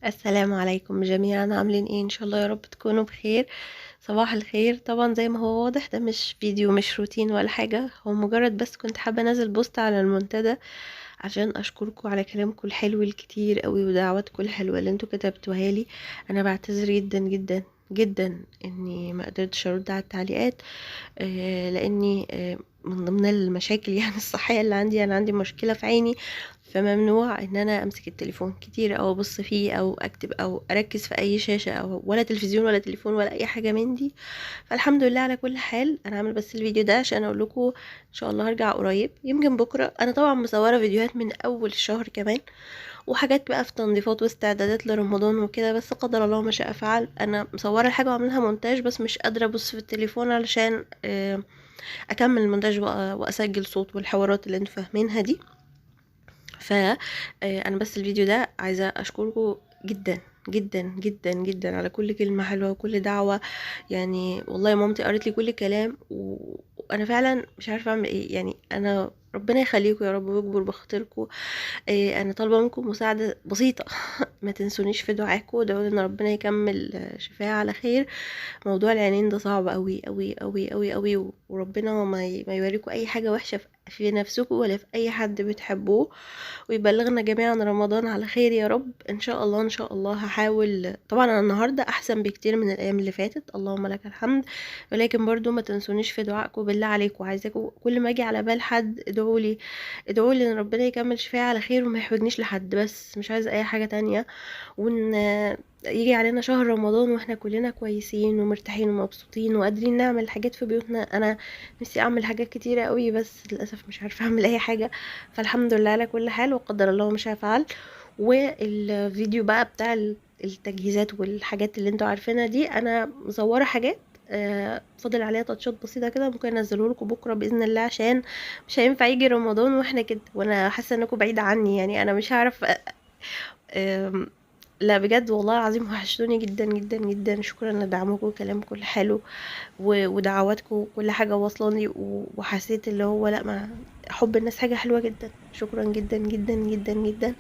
السلام عليكم جميعا، عاملين ايه؟ ان شاء الله يا رب تكونوا بخير. صباح الخير. طبعا زي ما هو واضح ده مش فيديو، مش روتين ولا حاجة، هو مجرد بس كنت حابة انزل بوست على المنتدى عشان اشكركم على كلامكم الحلو الكتير قوي ودعواتكم الحلوة اللي انتوا كتبتوها لي. انا بعتذر جدا جدا جدا اني ما قدرتش ارد على التعليقات، لاني من ضمن المشاكل يعني الصحية اللي عندي، انا عندي مشكلة في عيني، فممنوع ان انا امسك التليفون كتير او ابص فيه او اكتب او اركز في اي شاشة او ولا تلفزيون ولا تليفون ولا اي حاجة من دي. فالحمد لله على كل حال. انا عامل بس الفيديو ده عشان اقول لكم ان شاء الله هرجع قريب، يمكن بكرة. انا طبعا مصورة فيديوهات من اول الشهر كمان، وحاجات بقى في تنظيفات واستعدادات لرمضان وكده، بس قدر الله ما شاء فعل. انا مصورة الحاجة وعاملها مونتاج، بس مش قادرة ابص في التليفون علشان اكمل المونتاج بقى واسجل صوت والحوارات اللي انتوا فاهمينها دي. ف انا بس الفيديو ده عايزه اشكركم جدا جدا جدا جدا على كل كلمه حلوه وكل دعوه. يعني والله مامتي قالت لي كل كلام وانا فعلا مش عارفه اعمل ايه. يعني انا ربنا يخليكم يا رب ويكبر بخاطركم. انا طالبه منكم مساعده بسيطه ما تنسونيش في دعاكم، ودعوا ان ربنا يكمل شفاها على خير. موضوع العينين ده صعب قوي قوي قوي قوي قوي، وربنا ما يوريكم اي حاجه وحشه في نفسكم ولا في اي حد بتحبوه، ويبلغنا جميعا رمضان على خير يا رب. ان شاء الله ان شاء الله هحاول. طبعا انا النهارده احسن بكتير من الايام اللي فاتت، اللهم لك الحمد، ولكن برضو ما تنسونيش في دعائكم بالله عليكم. عايزاكم كل ما اجي على بال حد ادعوا لي، ادعوا لي ان ربنا يكمل شفاعي على خير وما يحوجنيش لحد، بس مش عايزه اي حاجه تانية. وان يجي علينا شهر رمضان واحنا كلنا كويسين ومرتاحين ومبسوطين وقادرين نعمل حاجات في بيوتنا. انا نفسي اعمل حاجات كتيرة قوي بس للاسف مش عارفة اعمل اي حاجة. فالحمد لله على كل حال، وقدر الله ما شاء فعل. والفيديو بقى بتاع التجهيزات والحاجات اللي انتوا عارفينها دي، انا مصورة حاجات فاضل عليها تاتشات بسيطه كده، ممكن انزله لكم بكره باذن الله، عشان مش هينفع يجي رمضان واحنا كده وانا حاسه انكم بعيده عني. يعني انا مش هعرف لا بجد والله العظيم وحشتوني جدا جدا جدا. شكرا لدعمكم وكلامكم الحلو ودعواتكم وكل حاجة واصلاني، وحسيت اللي هو لا، ما حب الناس حاجة حلوة جدا. شكرا جدا جدا جدا جدا.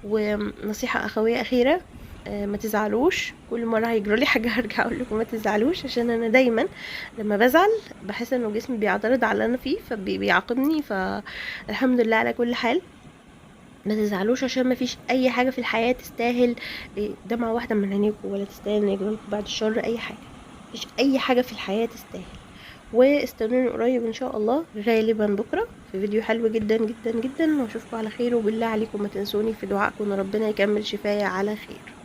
ونصيحة أخوية أخيرة، ما تزعلوش. كل مرة هيجرالي حاجة هرجع أقول لكم ما تزعلوش، عشان أنا دايما لما بزعل بحس إنه جسمي بيعترض على اللي أنا فيه فبيعاقبني. فالحمد لله على كل حال. ما تزعلوش عشان ما فيش اي حاجه في الحياه تستاهل دمعه واحده من عينيكم، ولا تستاهل ان يجرالكم بعد الشر اي حاجه. مفيش اي حاجه في الحياه تستاهل. واستنوني قريب ان شاء الله، غالبا بكره في فيديو حلو جدا جدا جدا، واشوفكم على خير. وبالله عليكم ما تنسوني في دعائكم ان ربنا يكمل شفايا على خير.